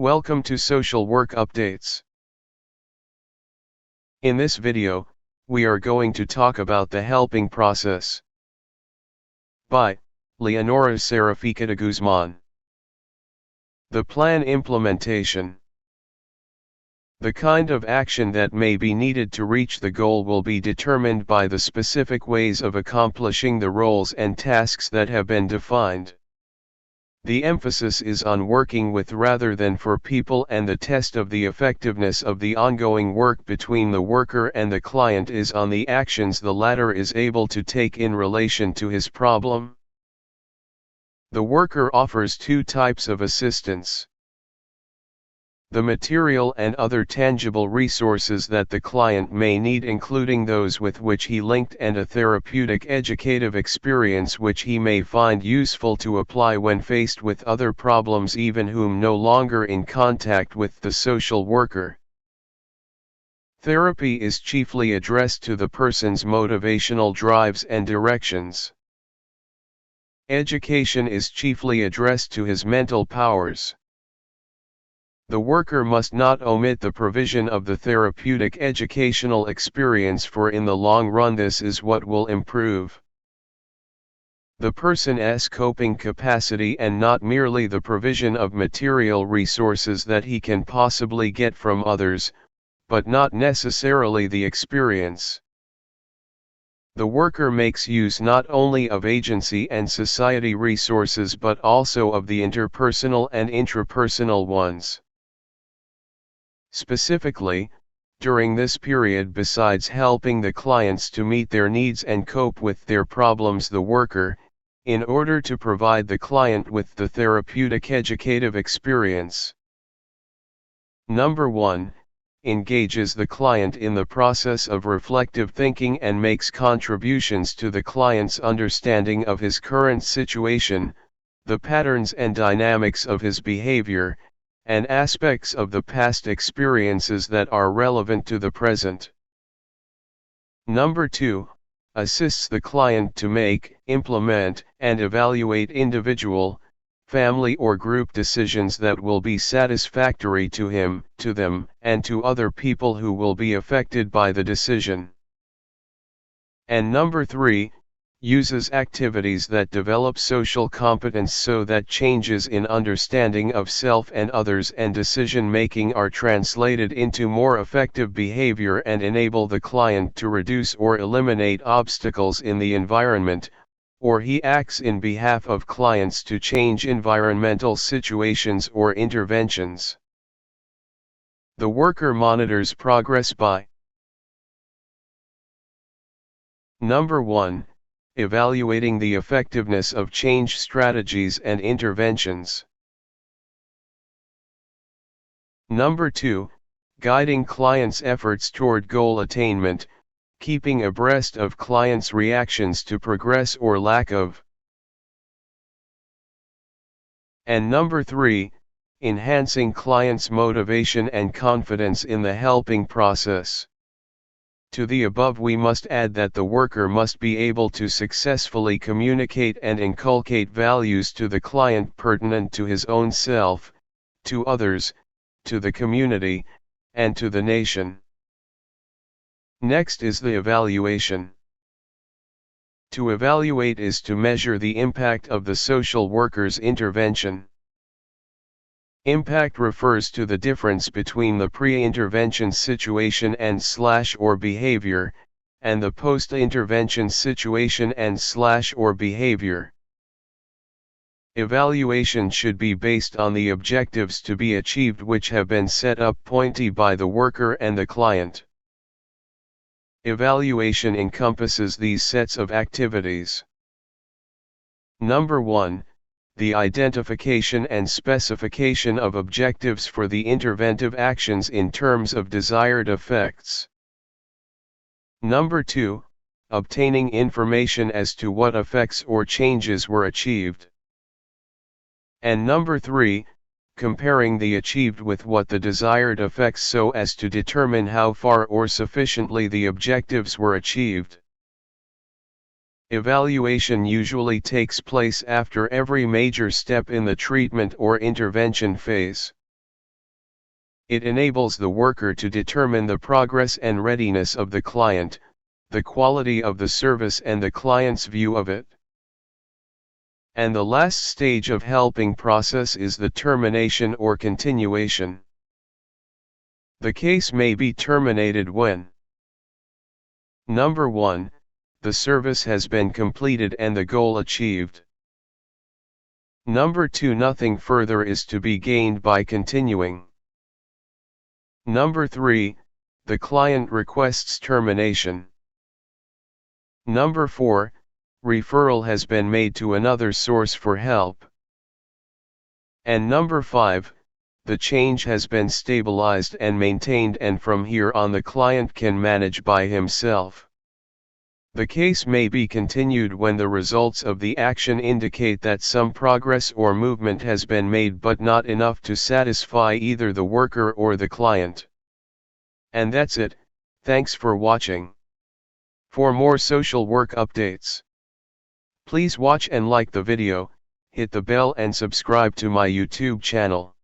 Welcome to Social Work Updates. In this video, we are going to talk about the helping process. By Leonora Serafika de Guzman. The plan implementation. The kind of action that may be needed to reach the goal will be determined by the specific ways of accomplishing the roles and tasks that have been defined. The emphasis is on working with rather than for people, and the test of the effectiveness of the ongoing work between the worker and the client is on the actions the latter is able to take in relation to his problem. The worker offers two types of assistance: the material and other tangible resources that the client may need, including those with which he linked, and a therapeutic educative experience which he may find useful to apply when faced with other problems, even whom no longer in contact with the social worker. Therapy is chiefly addressed to the person's motivational drives and directions. Education is chiefly addressed to his mental powers. The worker must not omit the provision of the therapeutic educational experience, for in the long run this is what will improve the person's coping capacity, and not merely the provision of material resources that he can possibly get from others, but not necessarily the experience. The worker makes use not only of agency and society resources but also of the interpersonal and intrapersonal ones. Specifically, during this period, besides helping the clients to meet their needs and cope with their problems, the worker, in order to provide the client with the therapeutic educative experience, Number 1, engages the client in the process of reflective thinking and makes contributions to the client's understanding of his current situation, the patterns and dynamics of his behavior, and aspects of the past experiences that are relevant to the present. Number 2, assists the client to make, implement, and evaluate individual, family or group decisions that will be satisfactory to him, to them, and to other people who will be affected by the decision. And number 3, uses activities that develop social competence so that changes in understanding of self and others and decision-making are translated into more effective behavior and enable the client to reduce or eliminate obstacles in the environment, or he acts in behalf of clients to change environmental situations or interventions. The worker monitors progress by Number 1, evaluating the effectiveness of change strategies and interventions. Number 2, guiding clients' efforts toward goal attainment, keeping abreast of clients' reactions to progress or lack of. And number 3, enhancing clients' motivation and confidence in the helping process. To the above we must add that the worker must be able to successfully communicate and inculcate values to the client pertinent to his own self, to others, to the community, and to the nation. Next is the evaluation. To evaluate is to measure the impact of the social worker's intervention. Impact refers to the difference between the pre-intervention situation and/or behavior, and the post-intervention situation and/or behavior. Evaluation should be based on the objectives to be achieved which have been set up jointly by the worker and the client. Evaluation encompasses these sets of activities. Number 1, the identification and specification of objectives for the interventive actions in terms of desired effects. Number 2, obtaining information as to what effects or changes were achieved. And number 3, comparing the achieved with what the desired effects so as to determine how far or sufficiently the objectives were achieved. Evaluation usually takes place after every major step in the treatment or intervention phase. It enables the worker to determine the progress and readiness of the client, the quality of the service and the client's view of it. And the last stage of helping process is the termination or continuation. The case may be terminated when: Number 1, the service has been completed and the goal achieved. Number 2, nothing further is to be gained by continuing. Number 3, the client requests termination. Number 4, referral has been made to another source for help. And number 5, the change has been stabilized and maintained, and from here on the client can manage by himself. The case may be continued when the results of the action indicate that some progress or movement has been made but not enough to satisfy either the worker or the client. And that's it. Thanks for watching. For more social work updates, please watch and like the video, hit the bell and subscribe to my YouTube channel.